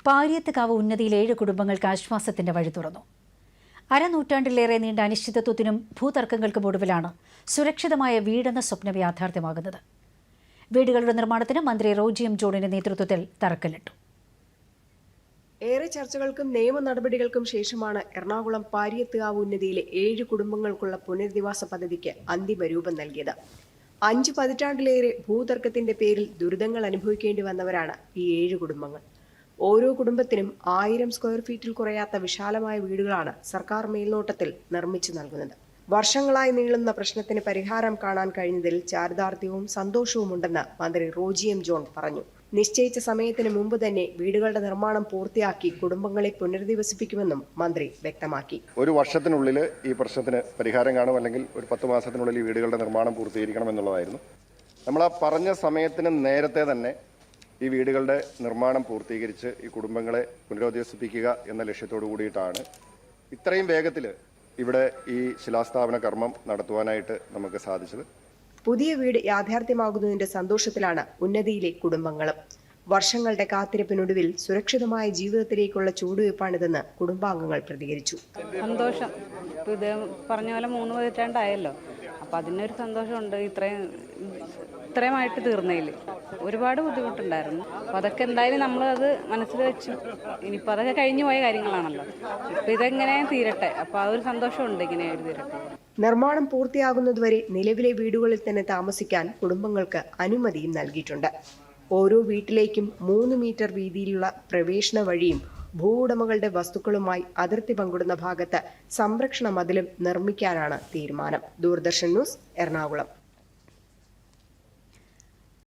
പാരിയത്തുകാവ് ഉന്നതിയിൽ 7 കുടുംബങ്ങൾക്ക് ആശ്വാസത്തിന്റെ വഴി തുറന്നു. അരനൂറ്റാണ്ടിലേറെ നീണ്ട അനിശ്ചിതത്വത്തിനും ഭൂതർക്കങ്ങൾക്കും ഒടുവിലാണ് സുരക്ഷിതമായ വീടെന്ന സ്വപ്നം യാഥാർത്ഥ്യമാകുന്നത്. വീടുകളുടെ നിർമ്മാണത്തിന് മന്ത്രി റോജി എം ജോണിന്റെ നേതൃത്വത്തിൽ തറക്കല്ലിട്ടു. ഏറെ ചർച്ചകൾക്കും നിയമ നടപടികൾക്കും ശേഷമാണ് എറണാകുളം പാരിയത്തുകാവ് ഉന്നതിയിലെ 7 കുടുംബങ്ങൾക്കുള്ള പുനരധിവാസ പദ്ധതിക്ക് അന്തിമ രൂപം നൽകിയത്. 5 പതിറ്റാണ്ടിലേറെ ഭൂതർക്കത്തിന്റെ പേരിൽ ദുരിതങ്ങൾ അനുഭവിക്കേണ്ടി വന്നവരാണ് ഈ 7 കുടുംബങ്ങൾ. ഓരോ കുടുംബത്തിനും 1000 സ്ക്വയർ ഫീറ്റിൽ കുറയാത്ത വിശാലമായ വീടുകളാണ് സർക്കാർ മേൽനോട്ടത്തിൽ നിർമ്മിച്ചു നൽകുന്നത്. വർഷങ്ങളായി നീളുന്ന പ്രശ്നത്തിന് പരിഹാരം കാണാൻ കഴിഞ്ഞതിൽ ചാരിതാർത്ഥ്യവും സന്തോഷവുമുണ്ടെന്ന് മന്ത്രി റോജി എം ജോൺ പറഞ്ഞു. നിശ്ചയിച്ച സമയത്തിന് മുമ്പ് തന്നെ വീടുകളുടെ നിർമ്മാണം പൂർത്തിയാക്കി കുടുംബങ്ങളെ പുനരധിവസിപ്പിക്കുമെന്നും മന്ത്രി വ്യക്തമാക്കി. ഒരു വർഷത്തിനുള്ളിൽ ഈ പ്രശ്നത്തിന് പരിഹാരം കാണും, അല്ലെങ്കിൽ ഒരു 10 മാസത്തിനുള്ളിൽ ഈ വീടുകളുടെ നിർമ്മാണം പൂർത്തീകരിക്കണം എന്നുള്ളതായിരുന്നു. നമ്മൾ ആ പറഞ്ഞ സമയത്തിന് നേരത്തെ തന്നെ ഈ വീടുകളുടെ നിർമ്മാണം പൂർത്തീകരിച്ച് ഈ കുടുംബങ്ങളെ പുനരധിവസിപ്പിക്കുക എന്ന ലക്ഷ്യത്തോടു കൂടിയിട്ടാണ് ഇത്രയും വേഗത്തിൽ ഇവിടെ ഈ ശിലാസ്ഥാപന കർമ്മം നടത്തുവാനായിട്ട് നമുക്ക് സാധിച്ചത്. പുതിയ വീട് യാഥാർത്ഥ്യമാകുന്നതിന്റെ സന്തോഷത്തിലാണ് ഉന്നതിയിലെ കുടുംബങ്ങളും. വർഷങ്ങളുടെ കാത്തിരിപ്പിനൊടുവിൽ സുരക്ഷിതമായ ജീവിതത്തിലേക്കുള്ള ചുവടുവയ്പ്പാണിതെന്ന് കുടുംബാംഗങ്ങൾ പ്രതികരിച്ചു. സന്തോഷം. ഇത് പറഞ്ഞ പോലെ 3 പതിറ്റാണ്ടായല്ലോ, അപ്പം അതിനൊരു സന്തോഷമുണ്ട്. ഇത്രയുമായിട്ട് തീർന്നതിൽ ഒരുപാട് ബുദ്ധിമുട്ടുണ്ടായിരുന്നു. അപ്പോൾ അതൊക്കെ എന്തായാലും നമ്മളത് മനസ്സിൽ വെച്ചു. ഇനിയിപ്പോൾ അതൊക്കെ കഴിഞ്ഞു പോയ കാര്യങ്ങളാണല്ലോ. ഇപ്പം ഇതെങ്ങനെ തീരട്ടെ, അപ്പോൾ ആ ഒരു സന്തോഷമുണ്ട് ഇങ്ങനെ ഒരു തീരട്ടെ. നിർമ്മാണം പൂർത്തിയാകുന്നതുവരെ നിലവിലെ വീടുകളിൽ തന്നെ താമസിക്കാൻ കുടുംബങ്ങൾക്ക് അനുമതിയും നൽകിയിട്ടുണ്ട്. ഓരോ വീട്ടിലേക്കും 3 മീറ്റർ വീതിയിലുള്ള പ്രവേശന വഴിയും ഭൂവുടമകളുടെ വസ്തുക്കളുമായി അതിർത്തി പങ്കിടുന്ന ഭാഗത്ത് സംരക്ഷണ മതിലും നിർമ്മിക്കാനാണ് തീരുമാനം. ദൂരദർശൻ ന്യൂസ്, എറണാകുളം.